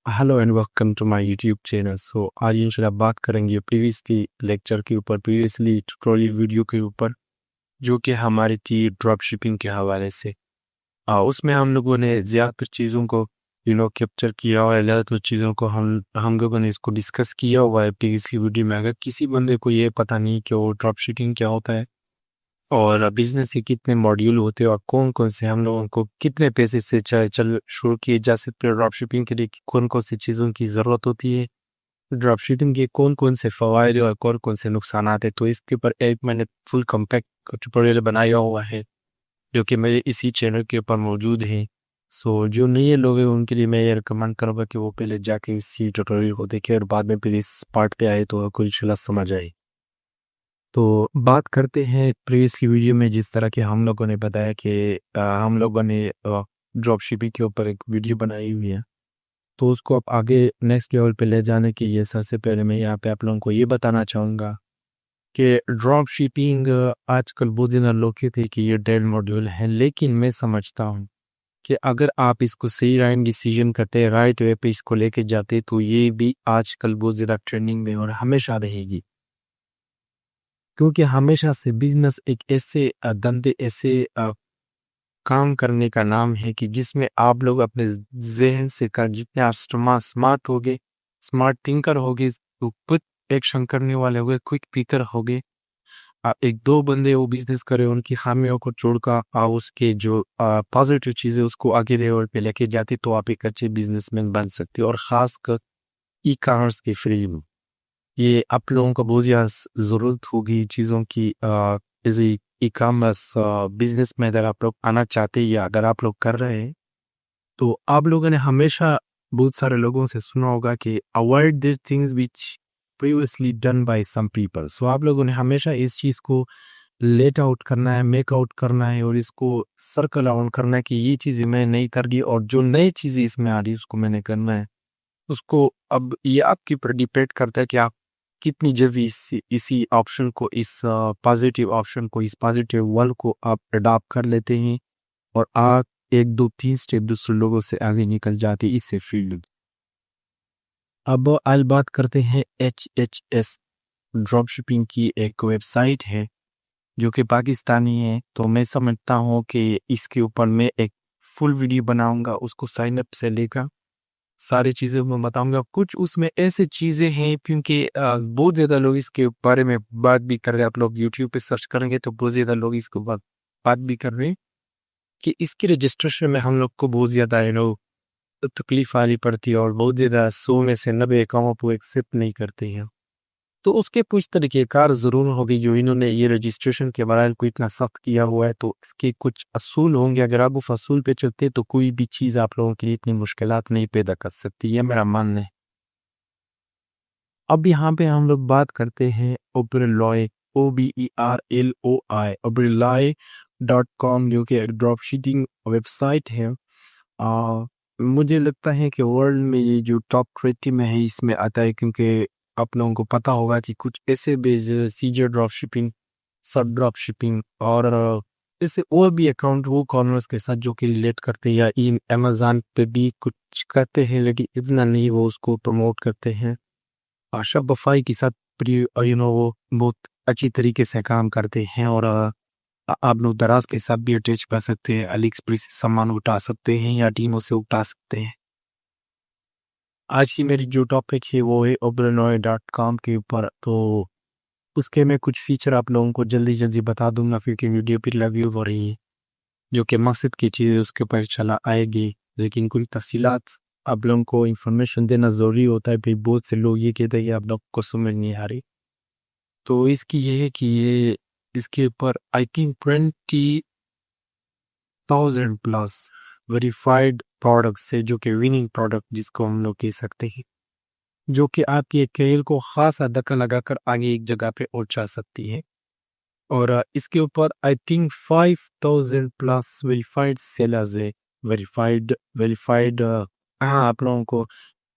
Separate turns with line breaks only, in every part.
Hello and welcome to my YouTube channel. आज इंशाल्लाह बात करेंगे प्रीवियसली लेक्चर के ऊपर, प्रीवियसली ट्यूटोरियल वीडियो के ऊपर, जो कि हमारी थी ड्रॉप शिपिंग के हवाले से। उसमें हम लोगों ने ज़्यादातर चीज़ों को कैप्चर किया हुआ है, ज़्यादातर चीज़ों को हम लोगों ने इसको डिस्कस किया हुआ है प्रीवियसली वीडियो में। अगर किसी बंदे को ये पता नहीं कि वो ड्रॉप शिपिंग क्या होता है और बिजनेस के कितने मॉड्यूल होते हैं और कौन कौन से हम लोगों को कितने पैसे से चल शुरू किए जा सकते हैं, ड्रॉप शिपिंग के लिए कौन कौन सी चीज़ों की ज़रूरत होती है, ड्रॉप शिपिंग के कौन कौन से फ़वाइद और कौन कौन से नुकसान है, तो इसके ऊपर एक मैंने फुल कम्पैक्ट ट्यूटोरियल बनाया हुआ है जो कि मेरे इसी चैनल के ऊपर मौजूद है। जो नए लोग हैं उनके लिए मैं ये रिकमेंड करूँगा कि वो पहले जाके इसी ट्यूटोरियल को देखें और बाद में फिर इस पार्ट पे आए तो आपको इंशाल्लाह समझ आए। तो बात करते हैं प्रीवियसली वीडियो में जिस तरह के हम लोगों ने बताया कि हम लोगों ने ड्रॉप शिपिंग के ऊपर एक वीडियो बनाई हुई है, तो उसको आप आगे नेक्स्ट लेवल पे ले जाने के लिए सबसे पहले मैं यहाँ पे आप लोगों को ये बताना चाहूँगा कि ड्रॉप शिपिंग आजकल बहुत ज़्यादा लोग कहते हैं कि ये डेड मॉड्यूल है, लेकिन मैं समझता हूँ कि अगर आप इसको सही राइट डिसीजन करते, राइट वे पे इसको लेके जाते, तो ये भी आजकल बहुत ज़्यादा ट्रेंडिंग में और हमेशा रहेगी। क्योंकि हमेशा से बिजनेस एक ऐसे धंधे ऐसे काम करने का नाम है कि जिसमें आप लोग अपने ज़हन से कर जितने आप स्मार्ट होगे, स्मार्ट थिंकर होगे, तो क्विक एक्शन करने वाले होगे, क्विक पीकर होगे। आप एक दो बंदे वो बिजनेस करे, उनकी खामियों को छोड़कर आप उसके जो पॉजिटिव चीज़ें उसको आगे लेवल पे लेके जाते, तो आप एक अच्छे बिजनेसमैन बन सकते हो। और ख़ासकर ई कॉमर्स के फील्ड में ये आप लोगों को बहुत ज़्यादा ज़रूरत होगी चीज़ों की। एज ई कॉमर्स बिजनेस में अगर आप लोग आना चाहते हैं या अगर आप लोग कर रहे हैं, तो आप लोगों ने हमेशा बहुत सारे लोगों से सुना होगा कि avoid the things which previously done by some people. So आप लोगों ने हमेशा इस चीज़ को लेट आउट करना है, मेक आउट करना है और इसको सर्कल आउट करना है कि ये चीज़ें मैंने नहीं कर दी और जो नई चीज़ें इसमें आ रही है उसको मैंने करना है। उसको अब ये आपके ऊपर डिपेंड करता है कि आप कितनी जल्दी इसी ऑप्शन को, इस पॉजिटिव ऑप्शन को, इस पॉजिटिव वर्ड को आप अडॉप्ट कर लेते हैं और आप एक दो तीन स्टेप दूसरे लोगों से आगे निकल जाते हैं इससे फील्ड में। अब आज बात करते हैं HHS ड्रॉप शिपिंग की एक वेबसाइट है जो कि पाकिस्तानी है। तो मैं समझता हूँ कि इसके ऊपर मैं एक फुल वीडियो बनाऊंगा, उसको साइन अप से लेकर सारी चीज़ें मैं बताऊंगा। कुछ उसमें ऐसे चीज़ें हैं क्योंकि बहुत ज़्यादा लोग इसके बारे में बात भी कर रहे हैं। आप लोग यूट्यूब पे सर्च करेंगे तो बहुत ज़्यादा लोग इसको बात भी कर रहे हैं कि इसकी रजिस्ट्रेशन में हम लोग को बहुत ज़्यादा तकलीफ आनी पड़ती है और बहुत ज़्यादा 100 में से 90 अकाउंट वो एक्सेप्ट नहीं करते हैं। तो उसके कुछ तरीक़ेकार ज़रूर होगी जो इन्होंने ये रजिस्ट्रेशन के बारे को इतना सख्त किया हुआ है, तो इसके कुछ असूल होंगे। अगर आप उस असूल पे चलते तो कोई भी चीज़ आप लोगों के लिए इतनी मुश्किलात नहीं पैदा कर सकती है, मेरा मानना है। अब यहाँ पे हम लोग बात करते हैं ओबेरलॉय, OBERLOI, oberloy.com, जो कि ड्रॉप शिपिंग वेबसाइट है। मुझे लगता है कि वर्ल्ड में ये जो टॉप 20 में है इसमें आता है, क्योंकि आप लोगों को पता होगा कि कुछ ऐसे बेस सीजर ड्रॉप शिपिंग, सब ड्रॉप शिपिंग और ऐसे और भी अकाउंट वो कॉर्नर्स के साथ जो कि रिलेट करते हैं या इन अमेज़न पे भी कुछ करते हैं, लेकिन इतना नहीं वो उसको प्रमोट करते हैं। शॉपिफ़ाई के साथ वो बहुत अच्छी तरीके से काम करते हैं और आप लोग दराज के साथ भी अटैच कर सकते हैं, अली एक्सप्रेस से सामान उठा सकते हैं या टीमों से उठा सकते हैं। आज की मेरी जो टॉपिक है वो है oberloy.com के ऊपर। तो उसके मैं कुछ फीचर आप लोगों को जल्दी जल्दी बता दूंगा, क्योंकि वीडियो भी लगी हो रही है जो कि मकसद की चीज़ है उसके ऊपर चला आएगी, लेकिन कुछ तफसीलात आप लोगों को इंफॉर्मेशन देना ज़रूरी होता है। फिर बहुत से लोग ये कहते हैं कि आप लोग को समझ नहीं आ रही, तो इसकी ये है कि ये इसके ऊपर I think 20,000 plus verified products है, जो कि विनिंग प्रोडक्ट जिसको हम लोग कह सकते हैं, जो कि आपकी एक कैरियर को खासा धक्का लगाकर आगे एक जगह पे पहुंचा सकती है। और इसके ऊपर I think 5,000 plus verified sellers है। वेरीफाइड हाँ, आप लोगों को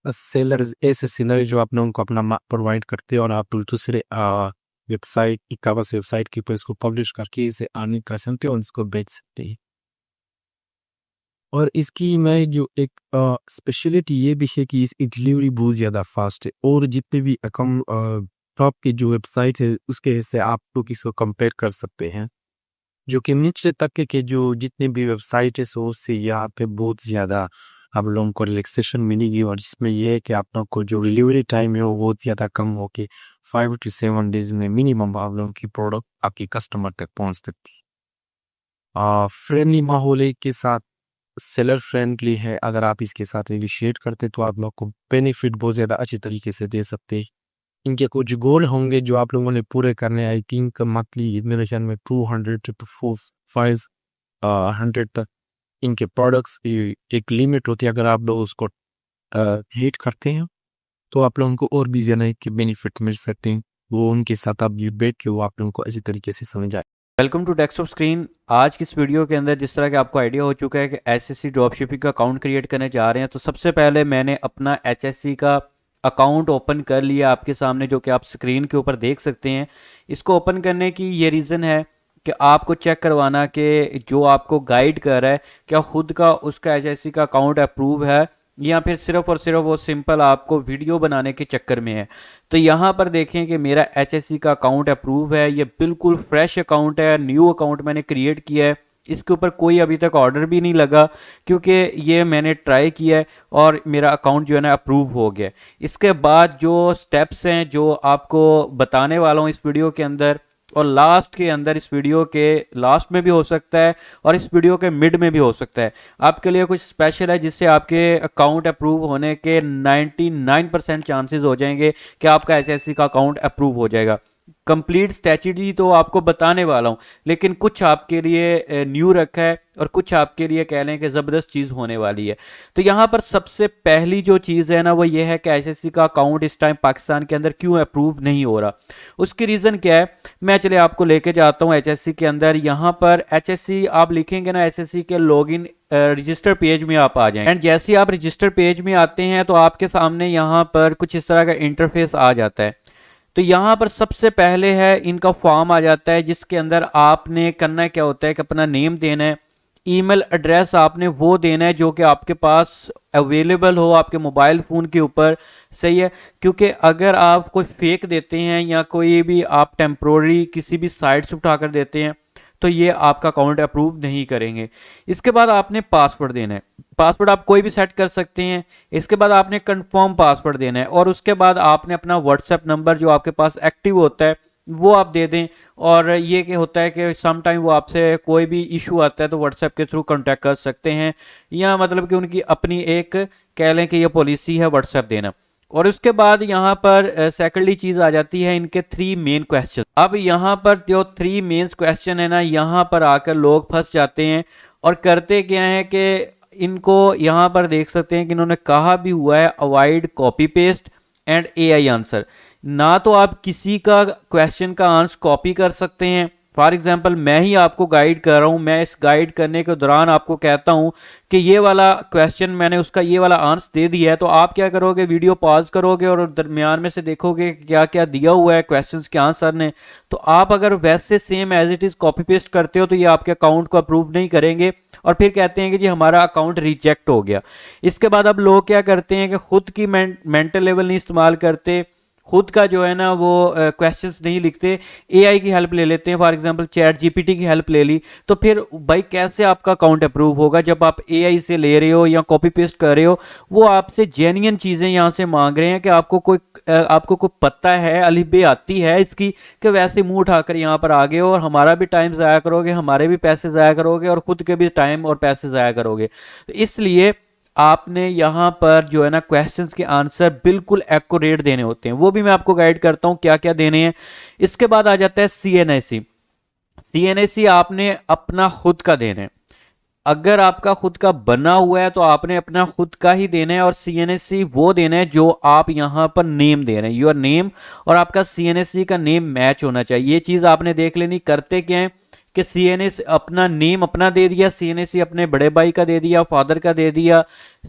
सेलर्स, ऐसे सेलर जो आप लोगों को अपना प्रोवाइड करते हैं और आप दूसरे वेबसाइट, ई कॉमर्स वेबसाइट के ऊपर इसको पब्लिश करके इसे अर्निंग कर सकते हो और इसको बेच सकते हैं। और इसकी मैं जो एक स्पेशलिटी ये भी है कि इसकी डिलीवरी बहुत ज़्यादा फास्ट है, और जितने भी अकाउंट टॉप की जो वेबसाइट है उसके से आप लोग इसको कंपेयर कर सकते हैं, जो कि नीचे तक के जो जितने भी वेबसाइट है सो उससे यहाँ पे बहुत ज़्यादा आप लोगों को रिलैक्सेशन मिलेगी। और इसमें यह है कि आप लोगों को जो डिलीवरी टाइम है वो बहुत ज़्यादा कम हो के 5 to 7 डेज में मिनिमम आप लोगों की प्रोडक्ट आपकी कस्टमर तक पहुंच सकती है। फ्रेंडली माहौल है के साथ, सेलर फ्रेंडली है। अगर आप इसके साथ नेगोशिएट करते तो आप लोग को बेनिफिट बहुत ज़्यादा अच्छे तरीके से दे सकते हैं। इनके कुछ गोल होंगे जो आप लोगों ने पूरे करने, आई थिंक मंथली इन्वेस्टमेंट में 200 to 500 तक इनके प्रोडक्ट्स की एक लिमिट होती है। अगर आप लोग उसको हिट करते हैं तो आप लोगों को और भी ज़्यादा के बेनिफिट मिल सकते हैं। वो उनके साथ आप ये बैठ के वो आप लोगों को अच्छी तरीके से समझ आए।
Welcome to desktop screen. आज की इस वीडियो के अंदर जिस तरह के आपको आइडिया हो चुका है कि एचएससी ड्रॉपशिपिंग का अकाउंट क्रिएट करने जा रहे हैं, तो सबसे पहले मैंने अपना एचएससी का अकाउंट ओपन कर लिया आपके सामने, जो कि आप स्क्रीन के ऊपर देख सकते हैं। इसको ओपन करने की ये रीज़न है कि आपको चेक करवाना कि जो आपको गाइड कर रहा है क्या खुद का उसका एचएससी का अकाउंट अप्रूव है, या फिर सिर्फ और सिर्फ वो सिंपल आपको वीडियो बनाने के चक्कर में है। तो यहाँ पर देखें कि मेरा एचएससी का अकाउंट अप्रूव है, ये बिल्कुल फ्रेश अकाउंट है, न्यू अकाउंट मैंने क्रिएट किया है। इसके ऊपर कोई अभी तक ऑर्डर भी नहीं लगा, क्योंकि ये मैंने ट्राई किया है और मेरा अकाउंट जो है ना अप्रूव हो गया। इसके बाद जो स्टेप्स हैं जो आपको बताने वाला हूँ इस वीडियो के अंदर, और लास्ट के अंदर, इस वीडियो के लास्ट में भी हो सकता है और इस वीडियो के मिड में भी हो सकता है, आपके लिए कुछ स्पेशल है जिससे आपके अकाउंट अप्रूव होने के 99% चांसेस हो जाएंगे कि आपका एचएससी का अकाउंट अप्रूव हो जाएगा। कंप्लीट स्ट्रेटजी तो आपको बताने वाला हूं, लेकिन कुछ आपके लिए न्यू रखा है और कुछ आपके लिए कह लें कि ज़बरदस्त चीज़ होने वाली है। तो यहाँ पर सबसे पहली जो चीज़ है ना वो ये है कि एचएससी का अकाउंट इस टाइम पाकिस्तान के अंदर क्यों अप्रूव नहीं हो रहा। उसकी रीज़न क्या है, मैं चले आपको लेके जाता हूँ एचएससी के अंदर। यहाँ पर एचएससी आप लिखेंगे ना, एचएससी के लॉगिन रजिस्टर पेज में आप आ जाएंगे, एंड जैसे आप रजिस्टर पेज में आते हैं तो आपके सामने यहाँ पर कुछ इस तरह का इंटरफेस आ जाता है। तो यहाँ पर सबसे पहले है इनका फॉर्म आ जाता है, जिसके अंदर आपने करना क्या होता है कि अपना नेम देना है, ईमेल एड्रेस आपने वो देना है जो कि आपके पास अवेलेबल हो आपके मोबाइल फ़ोन के ऊपर। सही है, क्योंकि अगर आप कोई फेक देते हैं या कोई भी आप टेम्प्रोरी किसी भी साइट से उठाकर देते हैं तो ये आपका अकाउंट अप्रूव नहीं करेंगे। इसके बाद आपने पासवर्ड देना है, पासवर्ड आप कोई भी सेट कर सकते हैं। इसके बाद आपने कंफर्म पासवर्ड देना है, और उसके बाद आपने अपना व्हाट्सएप नंबर जो आपके पास एक्टिव होता है वो आप दे दें। और ये क्या होता है कि सम टाइम वो आपसे कोई भी इशू आता है तो व्हाट्सएप के थ्रू कांटेक्ट कर सकते हैं, या मतलब कि उनकी अपनी एक कह लें कि ये पॉलिसी है व्हाट्सएप देना। और उसके बाद यहाँ पर सेकेंडली चीज आ जाती है इनके 3 मेन क्वेश्चन। अब यहाँ पर जो 3 मेन क्वेश्चन है ना, यहाँ पर आकर लोग फंस जाते हैं और करते क्या है कि इनको यहाँ पर देख सकते हैं कि इन्होंने कहा भी हुआ है avoid copy paste and AI answer. ना तो आप किसी का क्वेश्चन का आंसर कॉपी कर सकते हैं, फॉर एग्जाम्पल मैं ही आपको गाइड कर रहा हूं, मैं इस गाइड करने के दौरान आपको कहता हूं कि ये वाला क्वेश्चन मैंने उसका ये वाला आंसर दे दिया है, तो आप क्या करोगे, वीडियो पॉज करोगे और दरमियान में से देखोगे क्या क्या दिया हुआ है क्वेश्चंस के आंसर ने। तो आप अगर वैसे same as it is copy paste करते हो तो ये आपके अकाउंट को अप्रूव नहीं करेंगे और फिर कहते हैं कि जी हमारा अकाउंट रिजेक्ट हो गया। इसके बाद अब लोग क्या करते हैं कि खुद की मेंटल लेवल नहीं इस्तेमाल करते, खुद का जो है ना वो क्वेश्चंस नहीं लिखते, एआई की हेल्प ले लेते हैं, फॉर एग्जांपल चैट जीपीटी की हेल्प ले ली। तो फिर भाई कैसे आपका अकाउंट अप्रूव होगा जब आप एआई से ले रहे हो या कॉपी पेस्ट कर रहे हो। वो आपसे जेन्युइन चीज़ें यहाँ से मांग रहे हैं कि आपको कोई पता है, अलिबे आती है इसकी, कि वैसे मुंह उठाकर यहाँ पर आ गए हो और हमारा भी टाइम ज़ाया करोगे, हमारे भी पैसे ज़ाया करोगे और खुद के भी टाइम और पैसे ज़ाया करोगे। तो इसलिए आपने यहाँ पर जो है ना क्वेश्चंस के आंसर बिल्कुल एक्यूरेट देने होते हैं, वो भी मैं आपको गाइड करता हूँ क्या क्या देने हैं। इसके बाद आ जाता है सीएनएसी। सीएनएसी आपने अपना खुद का देना है, अगर आपका खुद का बना हुआ है तो आपने अपना खुद का ही देना है, और सीएनएसी वो देना है जो आप यहाँ पर नेम दे रहे हैं, योर नेम और आपका सीएनएसी का नेम मैच होना चाहिए। ये चीज़ आपने देख लेनी। करते क्या है कि सीएनएसी अपना नेम अपना दे दिया, सीएनएसी अपने बड़े भाई का दे दिया, फादर का दे दिया,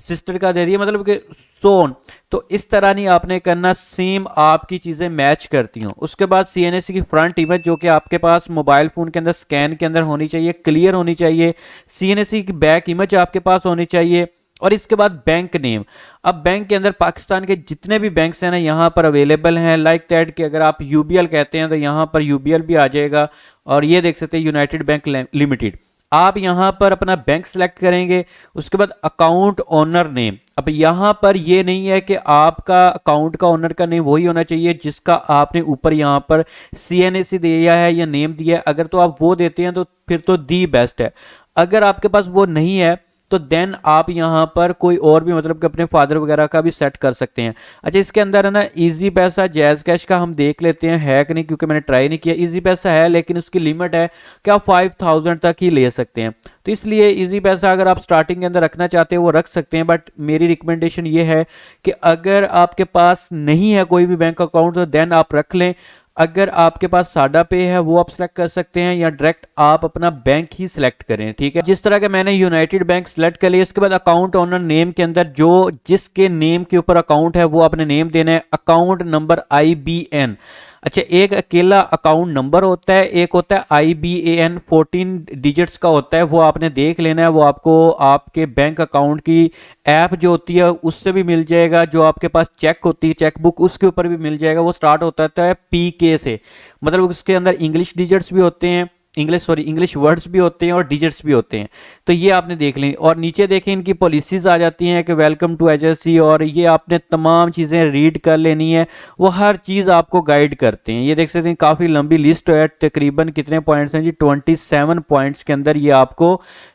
सिस्टर का दे दिया, मतलब कि सोन। तो इस तरह नहीं आपने करना, सेम आपकी चीज़ें मैच करती हों। उसके बाद सीएनएसी की फ्रंट इमेज जो कि आपके पास मोबाइल फ़ोन के अंदर स्कैन के अंदर होनी चाहिए, क्लियर होनी चाहिए। सीएनएसी की बैक इमेज आपके पास होनी चाहिए। और इसके बाद बैंक नेम। अब बैंक के अंदर पाकिस्तान के जितने भी बैंक्स हैं ना यहाँ पर अवेलेबल हैं, लाइक दैट कि अगर आप यूबीएल कहते हैं तो यहाँ पर यूबीएल भी आ जाएगा। और ये देख सकते हैं यूनाइटेड बैंक लिमिटेड। आप यहाँ पर अपना बैंक सेलेक्ट करेंगे। उसके बाद अकाउंट ओनर नेम। अब यहाँ पर ये नहीं है कि आपका अकाउंट का ओनर का नेम वही होना चाहिए जिसका आपने ऊपर यहाँ पर सीएनएसी दिया है या नेम दिया है। अगर तो आप वो देते हैं तो फिर तो दी बेस्ट है। अगर आपके पास वो नहीं है तो देन आप यहाँ पर कोई और भी मतलब कि अपने फादर वगैरह का भी सेट कर सकते हैं। अच्छा, इसके अंदर है ना इजी पैसा जैज़ कैश का हम देख लेते हैं है कि नहीं, क्योंकि मैंने ट्राई नहीं किया। इजी पैसा है लेकिन उसकी लिमिट है कि आप 5000 तक ही ले सकते हैं। तो इसलिए इजी पैसा अगर आप स्टार्टिंग के अंदर रखना चाहते हैं वो रख सकते हैं, बट मेरी रिकमेंडेशन ये है कि अगर आपके पास नहीं है कोई भी बैंक अकाउंट तो देन आप रख लें। अगर आपके पास साडा पे है वो आप सेलेक्ट कर सकते हैं, या डायरेक्ट आप अपना बैंक ही सिलेक्ट करें, ठीक है। जिस तरह के मैंने यूनाइटेड बैंक सिलेक्ट कर लिया। इसके बाद अकाउंट ओनर नेम के अंदर जो जिसके नेम के ऊपर अकाउंट है वो आपने नेम देना है। Account number IBAN। अच्छा, एक अकेला अकाउंट नंबर होता है, एक होता है IBAN 14 डिजिट्स का होता है, वो आपने देख लेना है। वो आपको आपके बैंक अकाउंट की ऐप जो होती है उससे भी मिल जाएगा, जो आपके पास चेक होती है चेकबुक उसके ऊपर भी मिल जाएगा। वो स्टार्ट होता है PK से, मतलब उसके अंदर इंग्लिश डिजिट्स भी होते हैं, इंग्लिश वर्ड्स भी होते हैं और डिजिट्स भी होते हैं। तो ये आपने देख लें। और नीचे देखें इनकी पॉलिसीज आ जाती हैं कि वेलकम टू HSC, और ये आपने तमाम चीज़ें रीड कर लेनी है। वो हर चीज़ आपको गाइड करते हैं। ये देख सकते हैं काफ़ी लंबी लिस्ट है, तकरीबन कितने पॉइंट्स हैं जी, 27 पॉइंट्स के अंदर ये आपको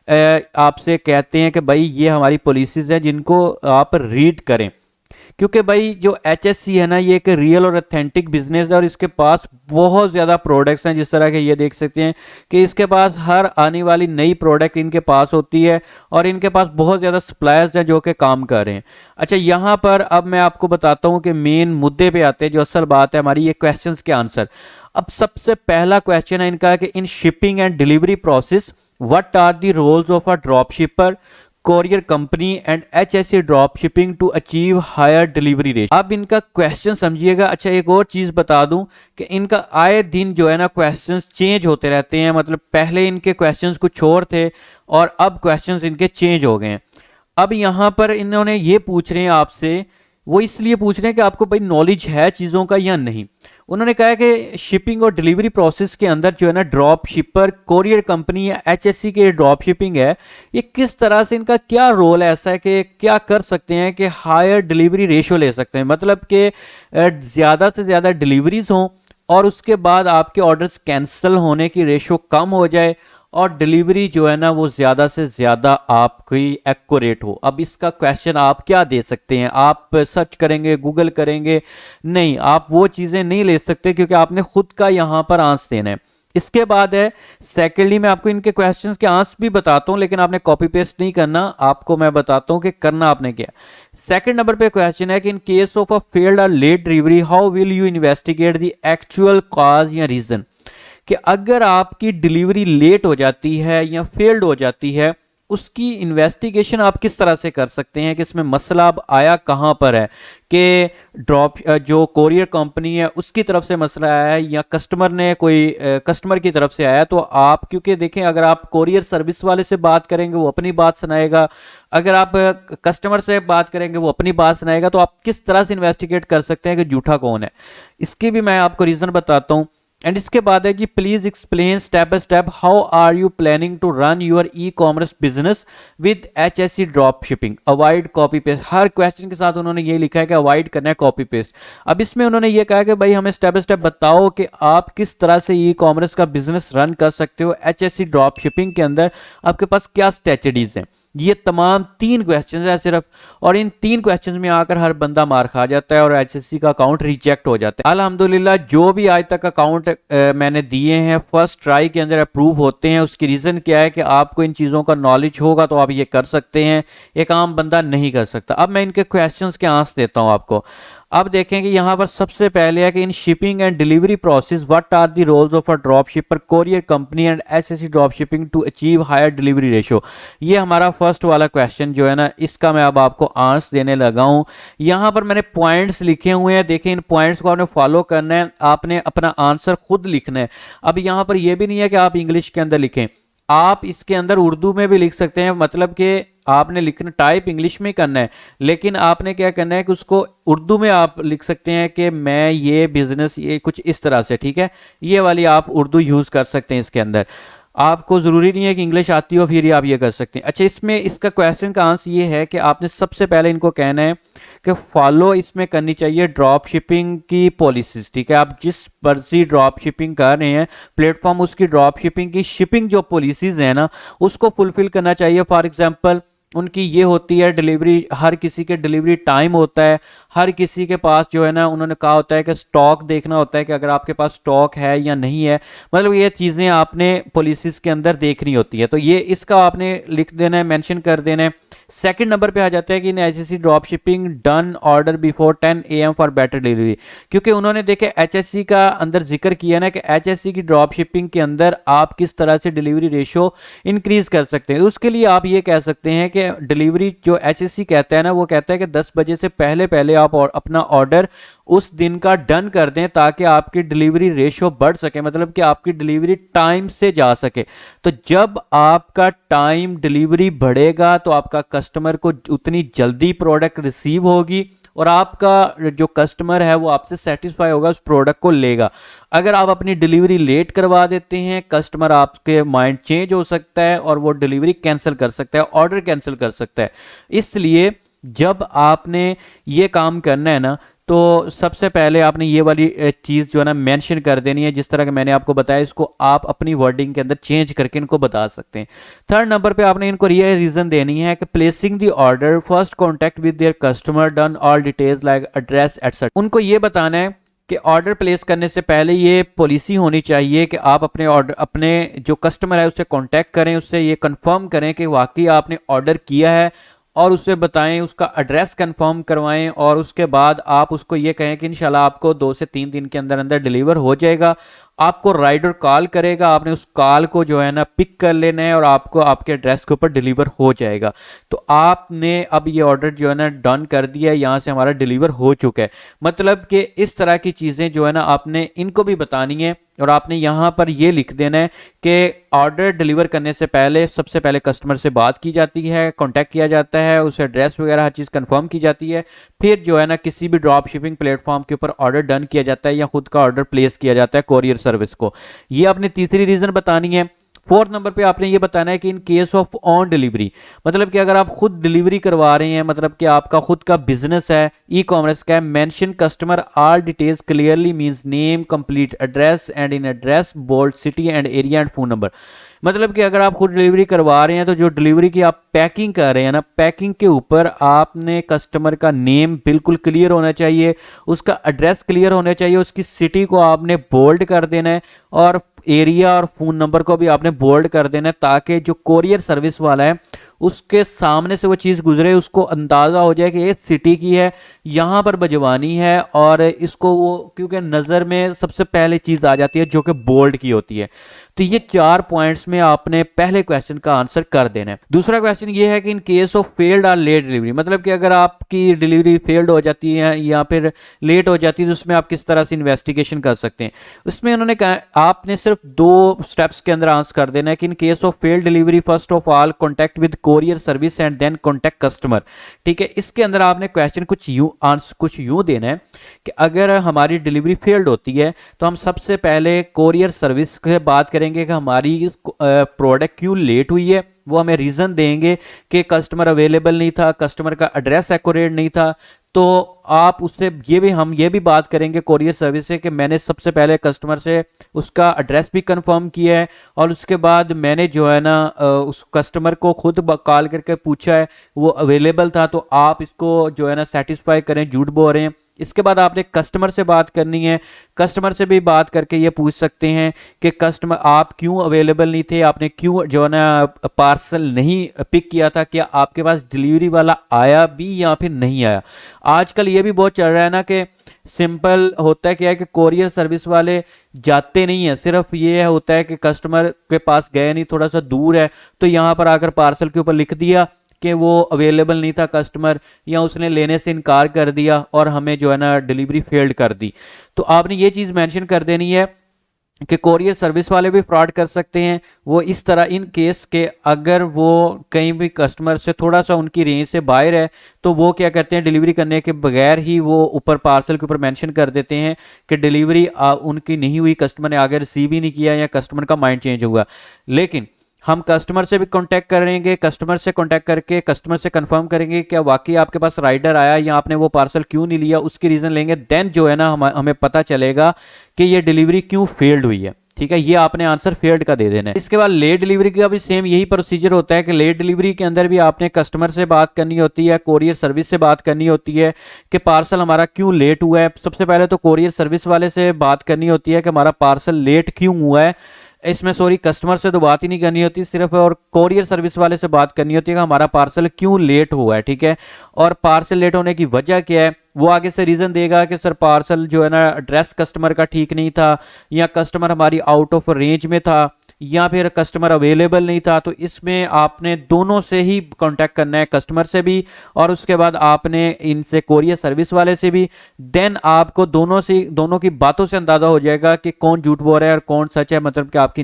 आपसे कहते हैं कि भाई ये हमारी पॉलिसीज हैं जिनको आप रीड करें। क्योंकि भाई जो HSC है ना ये एक रियल और ऑथेंटिक बिजनेस है और इसके पास बहुत ज़्यादा प्रोडक्ट्स हैं। जिस तरह के ये देख सकते हैं कि इसके पास हर आने वाली नई प्रोडक्ट इनके पास होती है और इनके पास बहुत ज़्यादा सप्लायर्स हैं जो कि काम कर रहे हैं। अच्छा, यहाँ पर अब मैं आपको बताता हूँ कि मेन मुद्दे पे आते हैं, जो असल बात है हमारी, ये क्वेश्चंस के आंसर। अब सबसे पहला क्वेश्चन है इनका कि in shipping and delivery process what are the roles of a drop shipper, courier company and HSC drop shipping to achieve higher delivery rate. अब इनका क्वेश्चन समझिएगा। अच्छा, एक और चीज बता दूं कि इनका आए दिन जो है ना क्वेश्चंस चेंज होते रहते हैं। मतलब पहले इनके क्वेश्चंस कुछ और थे और अब क्वेश्चंस इनके चेंज हो गए हैं। अब यहाँ पर इन्होंने ये पूछ रहे हैं आपसे, वो इसलिए पूछ रहे हैं कि आपको भाई नॉलेज है चीज़ों का या नहीं। उन्होंने कहा है कि शिपिंग और डिलीवरी प्रोसेस के अंदर जो है ना ड्रॉप शिपर, कोरियर कंपनी या HSC के ड्रॉप शिपिंग है, ये किस तरह से इनका क्या रोल है ऐसा है कि क्या कर सकते हैं कि हायर डिलीवरी रेशो ले सकते हैं, मतलब कि ज़्यादा से ज़्यादा डिलीवरीज हों और उसके बाद आपके ऑर्डर्स कैंसिल होने की रेशो कम हो जाए और डिलीवरी जो है ना वो ज़्यादा से ज़्यादा आपकी एक्यूरेट हो। अब इसका क्वेश्चन आप क्या दे सकते हैं? आप सर्च करेंगे, गूगल करेंगे? नहीं, आप वो चीज़ें नहीं ले सकते क्योंकि आपने खुद का यहाँ पर आंसर देना है। इसके बाद है सेकेंडली, मैं आपको इनके क्वेश्चंस के आंसर भी बताता हूं लेकिन आपने कॉपी पेस्ट नहीं करना, आपको मैं बताता हूं कि करना आपने क्या। सेकंड नंबर पे क्वेश्चन है कि in case of a failed or late delivery how will you investigate the actual cause या रीजन, कि अगर आपकी डिलीवरी लेट हो जाती है या फेल्ड हो जाती है उसकी इन्वेस्टिगेशन आप किस तरह से कर सकते हैं कि इसमें मसला अब आया कहां पर है, कि ड्रॉप जो कोरियर कंपनी है उसकी तरफ से मसला आया है या कस्टमर ने कोई कस्टमर की तरफ से आया। तो आप क्योंकि देखें अगर आप कोरियर सर्विस वाले से बात करेंगे वो अपनी बात सुनाएगा, अगर आप कस्टमर से बात करेंगे वो अपनी बात सुनाएगा, तो आप किस तरह से इन्वेस्टिगेट कर सकते हैं कि झूठा कौन है। इसकी भी मैं आपको रीजन बताता हूँ। एंड इसके बाद है जी please explain step by step how are you planning to run your e-commerce business with HSC drop shipping, avoid copy paste. हर क्वेश्चन के साथ उन्होंने ये लिखा है कि अवॉइड करना है कॉपी पेस्ट। अब इसमें उन्होंने ये कहा कि भाई हमें स्टेप बाय स्टेप बताओ कि आप किस तरह से ई-कॉमर्स का बिजनेस रन कर सकते हो HSC ड्रॉप शिपिंग के अंदर, आपके पास क्या स्ट्रेटजीज हैं। ये तमाम 3 क्वेश्चन है सिर्फ, और इन 3 क्वेश्चन में आकर हर बंदा मार खा जाता है और HSC का अकाउंट रिजेक्ट हो जाता है। अल्हम्दुलिल्लाह जो भी आज तक अकाउंट मैंने दिए हैं फर्स्ट ट्राई के अंदर अप्रूव होते हैं। उसकी रीज़न क्या है कि आपको इन चीज़ों का नॉलेज होगा तो आप ये कर सकते हैं, एक आम बंदा नहीं कर सकता। अब मैं इनके क्वेश्चन के आंसर देता हूँ आपको। अब देखें कि यहाँ पर सबसे पहले है कि in shipping and delivery process what are the roles of a drop shipper, courier company and SSC drop shipping to achieve higher delivery ratio. ये हमारा फर्स्ट वाला क्वेश्चन जो है ना, इसका मैं अब आपको आंसर देने लगा हूँ। यहाँ पर मैंने पॉइंट्स लिखे हुए हैं, देखें इन पॉइंट्स को आपने फॉलो करना है, आपने अपना आंसर खुद लिखना है। अब यहाँ पर यह भी नहीं है कि आप इंग्लिश के अंदर लिखें, आप इसके अंदर उर्दू में भी लिख सकते हैं, मतलब कि आपने लिखना टाइप इंग्लिश में करना है, लेकिन आपने क्या करना है कि उसको उर्दू में आप लिख सकते हैं कि मैं ये बिजनेस ये कुछ इस तरह से, ठीक है, ये वाली आप उर्दू यूज कर सकते हैं इसके अंदर। आपको जरूरी नहीं है कि इंग्लिश आती हो फिर ही आप ये कर सकते हैं। अच्छा, इसमें इसका क्वेश्चन का आंसर ये है कि आपने सबसे पहले इनको कहना है कि फॉलो इसमें करनी चाहिए ड्रॉप शिपिंग की पॉलिसीज, ठीक है। आप जिस पर्ची ड्रॉप शिपिंग कर रहे हैं प्लेटफॉर्म, उसकी ड्रॉप शिपिंग की शिपिंग जो पॉलिसीज है ना, उसको फुलफिल करना चाहिए। फॉर एग्जाम्पल उनकी ये होती है डिलीवरी, हर किसी के डिलीवरी टाइम होता है, हर किसी के पास जो है ना, उन्होंने कहा होता है कि स्टॉक देखना होता है कि अगर आपके पास स्टॉक है या नहीं है, मतलब ये चीज़ें आपने पॉलिसीज के अंदर देखनी होती है। तो ये इसका आपने लिख देना है, मेंशन कर देना है। सेकंड नंबर पे आ जाता है कि in HSC drop shipping done order before 10 AM for better delivery, क्योंकि उन्होंने देखे एचएससी का अंदर जिक्र किया ना कि एचएससी की ड्रॉप शिपिंग के अंदर आप किस तरह से डिलीवरी रेशो इंक्रीज कर सकते हैं। उसके लिए आप ये कह सकते हैं कि डिलीवरी जो एचएससी कहता है ना, वो कहता है कि 10 बजे से पहले पहले आप अपना ऑर्डर उस दिन का डन कर दें ताकि आपकी डिलीवरी रेशो बढ़ सके, मतलब कि आपकी डिलीवरी टाइम से जा सके। तो जब आपका टाइम डिलीवरी बढ़ेगा तो आपका कस्टमर को उतनी जल्दी प्रोडक्ट रिसीव होगी और आपका जो कस्टमर है वो आपसे सेटिस्फाई होगा, उस प्रोडक्ट को लेगा। अगर आप अपनी डिलीवरी लेट करवा देते हैं, कस्टमर आपके माइंड चेंज हो सकता है और वो डिलीवरी कैंसिल कर सकता है, ऑर्डर कैंसिल कर सकता है। इसलिए जब आपने ये काम करना है ना, तो सबसे पहले आपने ये वाली चीज़ जो है ना मेंशन कर देनी है, जिस तरह के मैंने आपको बताया, इसको आप अपनी वर्डिंग के अंदर चेंज करके इनको बता सकते हैं। थर्ड नंबर पे आपने इनको ये रीज़न देनी है कि placing the order first contact with their customer done all details like address etcetera. उनको ये बताना है कि ऑर्डर प्लेस करने से पहले ये पॉलिसी होनी चाहिए कि आप अपने ऑर्डर, अपने जो कस्टमर है उससे कांटेक्ट करें, उससे ये कंफर्म करें कि वाकई आपने ऑर्डर किया है और उससे बताएं, उसका एड्रेस कंफर्म करवाएं और उसके बाद आप उसको ये कहें कि इंशाल्लाह आपको 2 से 3 दिन के अंदर अंदर डिलीवर हो जाएगा। आपको राइडर कॉल करेगा, आपने उस कॉल को जो है ना पिक कर लेना है और आपको आपके एड्रेस के ऊपर डिलीवर हो जाएगा। तो आपने अब ये ऑर्डर जो है ना डन कर दिया है, यहाँ से हमारा डिलीवर हो चुका है। मतलब कि इस तरह की चीज़ें जो है ना आपने इनको भी बतानी है और आपने यहाँ पर ये लिख देना है कि ऑर्डर डिलीवर करने से पहले सबसे पहले कस्टमर से बात की जाती है, कांटेक्ट किया जाता है, उसे एड्रेस वगैरह हर चीज़ कंफर्म की जाती है, फिर जो है ना किसी भी ड्रॉप शिपिंग प्लेटफॉर्म के ऊपर ऑर्डर डन किया जाता है या खुद का ऑर्डर प्लेस किया जाता है कोरियर सर्विस को। ये आपने तीसरी रीजन बतानी है। फोर्थ नंबर पे आपने ये बताना है कि in case of on delivery, मतलब कि अगर आप खुद डिलीवरी करवा रहे हैं, मतलब कि आपका खुद का बिजनेस है, ई कॉमर्स का है, mention customer all details clearly means name, complete address and in address bold city and area and phone number. मतलब कि अगर आप खुद डिलीवरी करवा रहे हैं तो जो डिलीवरी की आप पैकिंग कर रहे हैं ना, पैकिंग के ऊपर आपने कस्टमर का नेम बिल्कुल क्लियर होना चाहिए, उसका एड्रेस क्लियर होना चाहिए, उसकी सिटी को आपने बोल्ड कर देना है और एरिया और फोन नंबर को भी आपने बोल्ड कर देना है, ताकि जो कोरियर सर्विस वाला है उसके सामने से वो चीज़ गुजरे, उसको अंदाज़ा हो जाए कि ये सिटी की है, यहाँ पर बजवानी है, और इसको वो क्योंकि नज़र में सबसे पहले चीज़ आ जाती है जो कि बोल्ड की होती है। तो ये 4 पॉइंट्स में आपने पहले क्वेश्चन का आंसर कर देना है। दूसरा क्वेश्चन ये है कि in case of failed or late delivery, मतलब कि अगर आपकी डिलीवरी फेल्ड हो जाती है या फिर लेट हो जाती है तो उसमें आप किस तरह से इन्वेस्टिगेशन कर सकते हैं। उसमें उन्होंने कहा आपने सिर्फ 2 स्टेप्स के अंदर आंसर कर देना है कि in case of failed delivery first of all contact with courier service and then contact customer. ठीक है, इसके अंदर आपने क्वेश्चन कुछ यूं देना है कि अगर हमारी डिलीवरी फेल्ड होती है तो हम सबसे पहले कोरियर सर्विस से बात करेंगे कि हमारी प्रोडक्ट क्यों लेट हुई है, वो हमें रीज़न देंगे कि कस्टमर अवेलेबल नहीं था, कस्टमर का एड्रेस एक्यूरेट नहीं था। तो आप उससे हम ये भी बात करेंगे कोरियर सर्विस से कि मैंने सबसे पहले कस्टमर से उसका एड्रेस भी कंफर्म किया है और उसके बाद मैंने जो है ना उस कस्टमर को खुद कॉल करके पूछा है, वो अवेलेबल था, तो आप इसको जो है ना सेटिस्फाई करें, झूठ बोल रहे हैं। इसके बाद आपने कस्टमर से बात करनी है। कस्टमर से भी बात करके ये पूछ सकते हैं कि कस्टमर आप क्यों अवेलेबल नहीं थे, आपने क्यों जो है ना पार्सल नहीं पिक किया था, क्या आपके पास डिलीवरी वाला आया भी या फिर नहीं आया। आजकल ये भी बहुत चल रहा है ना कि सिंपल होता है क्या है कि कोरियर सर्विस वाले जाते नहीं है, सिर्फ ये होता है कि कस्टमर के पास गए नहीं, थोड़ा सा दूर है तो यहाँ पर आकर पार्सल के ऊपर लिख दिया कि वो अवेलेबल नहीं था कस्टमर, या उसने लेने से इनकार कर दिया और हमें जो है ना डिलीवरी फेल्ड कर दी। तो आपने ये चीज़ मेंशन कर देनी है कि कोरियर सर्विस वाले भी फ्रॉड कर सकते हैं। वो इस तरह इन केस के अगर वो कहीं भी कस्टमर से थोड़ा सा उनकी रेंज से बाहर है तो वो क्या करते हैं, डिलीवरी करने के बगैर ही वो ऊपर पार्सल के ऊपर मेंशन कर देते हैं कि डिलीवरी उनकी नहीं हुई, कस्टमर ने आगे रिसीव ही नहीं किया या कस्टमर का माइंड चेंज हुआ। लेकिन हम कस्टमर से भी कांटेक्ट करेंगे, कस्टमर से कांटेक्ट करके कस्टमर से कंफर्म करेंगे क्या वाकई आपके पास राइडर आया या आपने वो पार्सल क्यों नहीं लिया, उसकी रीज़न लेंगे। देन जो है ना हमें पता चलेगा कि ये डिलीवरी क्यों फेल्ड हुई है। ठीक है, ये आपने आंसर फेल्ड का दे देना है। इसके बाद लेट डिलीवरी का भी सेम यही प्रोसीजर होता है कि लेट डिलीवरी के अंदर भी आपने कस्टमर से बात करनी होती है, कोरियर सर्विस से बात करनी होती है कि पार्सल हमारा क्यों लेट हुआ है। सबसे पहले तो कोरियर सर्विस वाले से बात करनी होती है कि हमारा पार्सल लेट क्यों हुआ है। इसमें सॉरी कस्टमर से तो बात ही नहीं करनी होती, सिर्फ और कोरियर सर्विस वाले से बात करनी होती है कि हमारा पार्सल क्यों लेट हुआ है। ठीक है, और पार्सल लेट होने की वजह क्या है, वो आगे से रीज़न देगा कि सर पार्सल जो है ना एड्रेस कस्टमर का ठीक नहीं था, या कस्टमर हमारी आउट ऑफ रेंज में था, या फिर कस्टमर अवेलेबल नहीं था। तो इसमें आपने दोनों से ही कांटेक्ट करना है, कस्टमर से भी और उसके बाद आपने इनसे कोरियर सर्विस वाले से भी। देन आपको दोनों की बातों से अंदाजा हो जाएगा कि कौन झूठ बोल रहा है और कौन सच है, मतलब कि आपकी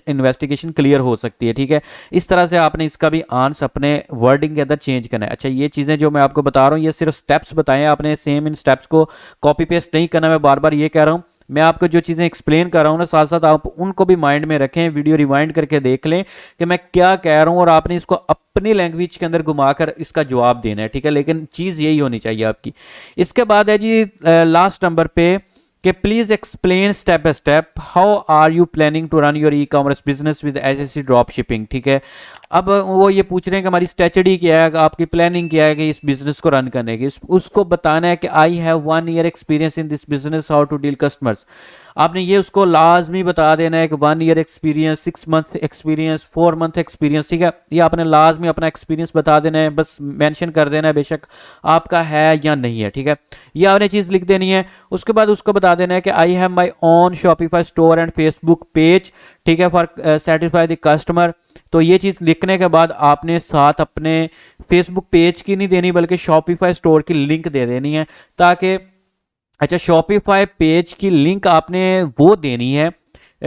इन्वेस्टिगेशन क्लियर हो सकती है। ठीक है, इस तरह से आपने इसका भी आंसर अपने वर्डिंग के अंदर चेंज करना है। अच्छा, ये चीज़ें जो मैं आपको बता रहा हूँ ये सिर्फ स्टेप्स बताएं, आपने सेम इन स्टेप्स को कॉपी पेस्ट नहीं करना। मैं बार बार ये कह रहा हूँ, मैं आपको जो चीज़ें एक्सप्लेन कर रहा हूँ ना साथ साथ आप उनको भी माइंड में रखें, वीडियो रिवाइंड करके देख लें कि मैं क्या कह रहा हूँ और आपने इसको अपनी लैंग्वेज के अंदर घुमाकर इसका जवाब देना है। ठीक है, लेकिन चीज़ यही होनी चाहिए आपकी। इसके बाद है जी लास्ट नंबर पे कि please explain step by step how are you planning to run your ecommerce business with SSC drop shipping. ठीक है, अब वो ये पूछ रहे हैं कि हमारी स्ट्रेटजी क्या है, आपकी प्लानिंग क्या है कि इस बिजनेस को रन करने की। उसको बताना है कि I have 1 year experience in this business, how to deal customers. आपने ये उसको लाजमी बता देना है कि 1 year experience, 6 month experience, 4 month experience. ठीक है, ये आपने लाजमी अपना एक्सपीरियंस बता देना है, बस मेंशन कर देना है, बेशक आपका है या नहीं है। ठीक है, ये आपने चीज़ लिख देनी है। उसके बाद उसको बता देना है कि I have my own Shopify store and Facebook page. ठीक है, फॉर सेटिस्फाई द कस्टमर। तो ये चीज़ लिखने के बाद आपने साथ अपने फेसबुक पेज की नहीं देनी बल्कि शॉपिफाई स्टोर की लिंक दे देनी है, ताकि अच्छा शॉपिफाई पेज की लिंक आपने वो देनी है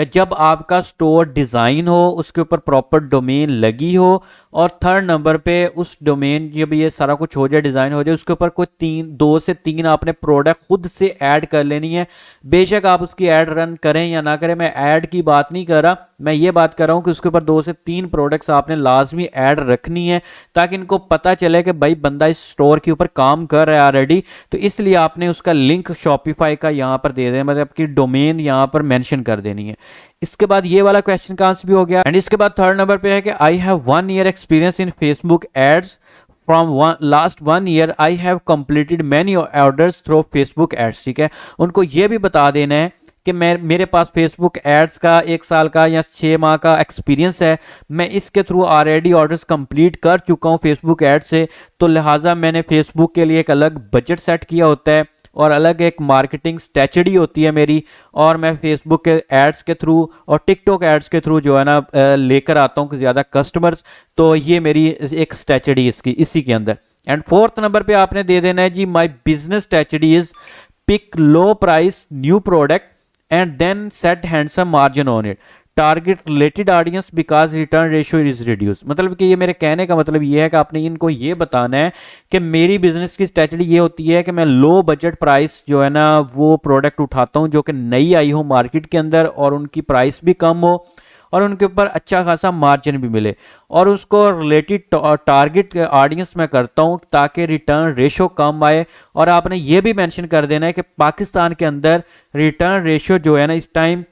जब आपका स्टोर डिज़ाइन हो, उसके ऊपर प्रॉपर डोमेन लगी हो, और थर्ड नंबर पे उस डोमेन जब ये सारा कुछ हो जाए, डिज़ाइन हो जाए, उसके ऊपर कोई 2 से 3 आपने प्रोडक्ट खुद से ऐड कर लेनी है। बेशक आप उसकी ऐड रन करें या ना करें, मैं ऐड की बात नहीं कर रहा, मैं ये बात कर रहा हूँ कि उसके ऊपर 2 से 3 प्रोडक्ट्स आपने लाजमी ऐड रखनी है ताकि इनको पता चले कि भाई बंदा इस स्टोर के ऊपर काम कर रहा है ऑलरेडी। तो इसलिए आपने उसका लिंक शॉपिफाई का यहाँ पर दे दें, मतलब आपकी डोमेन यहाँ पर मेंशन कर देनी है। इसके बाद ये वाला क्वेश्चन का आंसर भी हो गया। एंड इसके बाद थर्ड नंबर पे है कि I have 1 year experience in Facebook ads from last 1 year I have completed many orders through Facebook ads. ठीक है, उनको ये भी बता देना है कि मेरे पास फेसबुक एड्स का 1 साल का या 6 माह का एक्सपीरियंस है, मैं इसके थ्रू ऑलरेडी ऑर्डर्स कंप्लीट कर चुका हूँ फेसबुक एड से, तो लिहाजा मैंने फेसबुक के लिए एक अलग बजट सेट किया होता है और अलग एक मार्केटिंग स्ट्रेटजी होती है मेरी, और मैं फेसबुक के एड्स के थ्रू और टिकटॉक एड्स के थ्रू जो है ना लेकर आता हूँ ज़्यादा कस्टमर्स। तो ये मेरी एक स्ट्रेटजी इसकी इसी के अंदर। एंड फोर्थ नंबर पे आपने दे देना है जी my business strategy is pick low price new product and then set handsome margin on it, target related audience because return ratio is reduce. मतलब कि ये मेरे कहने का मतलब ये है कि आपने इनको ये बताना है कि मेरी बिजनेस की स्ट्रेटजी ये होती है कि मैं लो बजट प्राइस जो है ना वो प्रोडक्ट उठाता हूँ जो कि नई आई हो मार्केट के अंदर और उनकी प्राइस भी कम हो और उनके ऊपर अच्छा खासा मार्जिन भी मिले, और उसको रिलेटेड टारगेट ऑडियंस में करता हूं ताकि रिटर्न रेशो कम आए। और आपने ये भी मेंशन कर देना है कि पाकिस्तान के अंदर रिटर्न रेशो जो है ना इस टाइम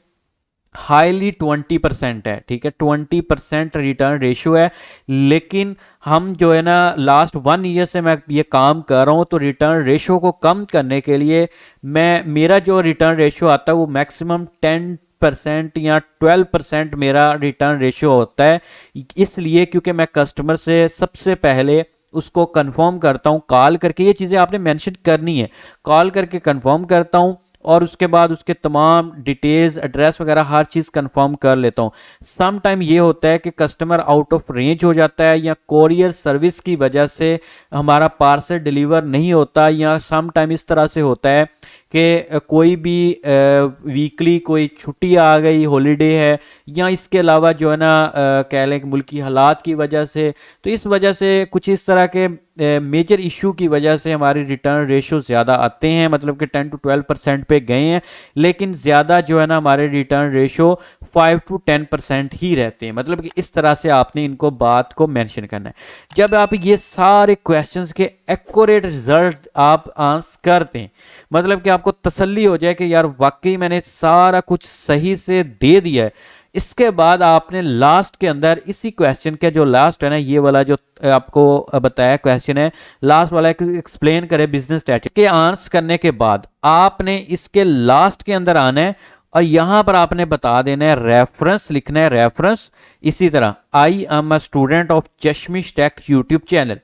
हाईली 20% है, ठीक है, 20% रिटर्न रेशियो है। लेकिन हम जो है ना लास्ट 1 ईयर से मैं ये काम कर रहा हूँ, तो रिटर्न रेशियो को कम करने के लिए मेरा जो रिटर्न रेशियो आता है वो मैक्सिमम 10% या 12% मेरा रिटर्न रेशियो होता है। इसलिए क्योंकि मैं कस्टमर से सबसे पहले उसको कंफर्म करता हूँ कॉल करके, ये चीज़ें आपने मेंशन करनी है, कॉल करके कंफर्म करता हूँ और उसके बाद उसके तमाम डिटेल्स, एड्रेस वगैरह हर चीज़ कंफर्म कर लेता हूँ। सम टाइम ये होता है कि कस्टमर आउट ऑफ रेंज हो जाता है या कोरियर सर्विस की वजह से हमारा पार्सल डिलीवर नहीं होता, या सम टाइम इस तरह से होता है कि कोई भी वीकली कोई छुट्टी आ गई, हॉलीडे है, या इसके अलावा जो है ना कह लें कि मुल्की हालात की वजह से, तो इस वजह से कुछ इस तरह के मेजर इशू की वजह से हमारी रिटर्न रेशियो ज़्यादा आते हैं, मतलब कि 10 to 12% पे गए हैं। लेकिन ज़्यादा जो है ना हमारे रिटर्न रेशियो 5 to 10% ही रहते हैं। मतलब कि इस तरह से आपने इनको बात को मेंशन करना है। जब आप ये सारे क्वेश्चंस के एक्यूरेट रिजल्ट आप आंसर करते हैं, मतलब कि आपको तसल्ली हो जाए कि यार वाकई मैंने सारा कुछ सही से दे दिया है, इसके बाद आपने लास्ट के अंदर इसी क्वेश्चन के जो लास्ट है ना, ये वाला जो आपको बताया क्वेश्चन है लास्ट वाला, एक्सप्लेन करें बिजनेस स्ट्रेटजी के आंसर करने के बाद आपने इसके लास्ट के अंदर आना है और यहां पर आपने बता देना है रेफरेंस, लिखना है रेफरेंस। इसी तरह I am a student of Chashmish Tech YouTube channel.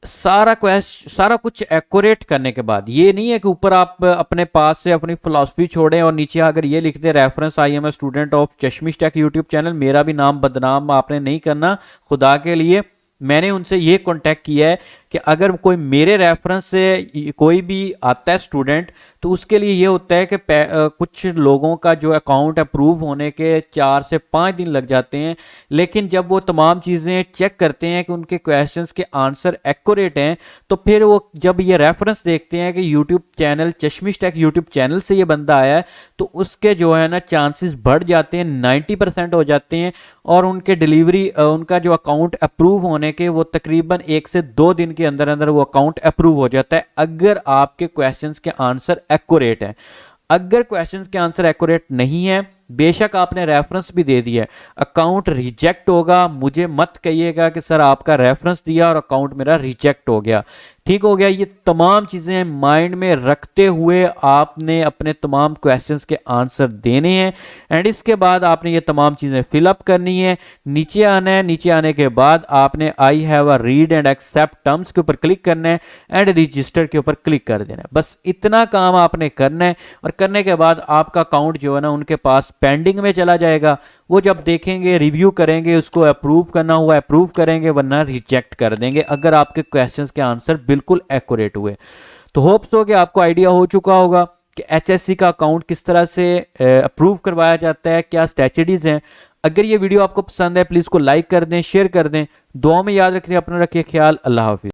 सारा कुछ एक्यूरेट करने के बाद, ये नहीं है कि ऊपर आप अपने पास से अपनी फिलॉसफी छोड़ें और नीचे अगर ये लिखते reference I am a student of Chashmish Tech YouTube channel, मेरा भी नाम बदनाम आपने नहीं करना खुदा के लिए। मैंने उनसे ये कांटेक्ट किया है कि अगर कोई मेरे रेफरेंस से कोई भी आता है स्टूडेंट, तो उसके लिए ये होता है कि कुछ लोगों का जो अकाउंट अप्रूव होने के 4 से 5 दिन लग जाते हैं। लेकिन जब वो तमाम चीज़ें चेक करते हैं कि उनके क्वेश्चंस के आंसर एक्यूरेट हैं, तो फिर वो जब ये रेफरेंस देखते हैं कि YouTube channel Chashmish Tech YouTube channel से ये बंदा आया है, तो उसके जो है ना चांसेस बढ़ जाते हैं, 90% हो जाते हैं। और उनके डिलीवरी उनका जो अकाउंट अप्रूव होने के वो तकरीबन 1 से 2 दिन के अंदर अंदर वो अकाउंट अप्रूव हो जाता है, अगर आपके क्वेश्चंस के आंसर एक्यूरेट हैं। अगर क्वेश्चंस के आंसर एक्यूरेट नहीं है, बेशक आपने रेफरेंस भी दे दिया, अकाउंट रिजेक्ट होगा। मुझे मत कहिएगा कि सर आपका रेफरेंस दिया और अकाउंट मेरा रिजेक्ट हो गया, ठीक हो गया। ये तमाम चीज़ें माइंड में रखते हुए आपने अपने तमाम क्वेश्चंस के आंसर देने हैं एंड इसके बाद आपने ये तमाम चीज़ें फिलअप करनी है। नीचे आना है, नीचे आने के बाद आपने I have a read and accept terms के ऊपर क्लिक करना है एंड रजिस्टर के ऊपर क्लिक कर देना है। बस इतना काम आपने करना है और करने के बाद आपका अकाउंट जो है ना उनके पास पेंडिंग में चला जाएगा। वो जब देखेंगे, रिव्यू करेंगे, उसको अप्रूव करना हुआ अप्रूव करेंगे, वरना रिजेक्ट कर देंगे अगर आपके क्वेश्चंस के आंसर बिल्कुल एक्यूरेट हुए। तो होप्स हो कि आपको आइडिया हो चुका होगा कि एचएससी का अकाउंट किस तरह से अप्रूव करवाया जाता है, क्या स्ट्रेटजीज हैं। अगर ये वीडियो आपको पसंद है प्लीज़ को लाइक कर दें, शेयर कर दें। दुआ में याद रखिए, अपना रखिए ख्याल। अल्लाह हाफिज़।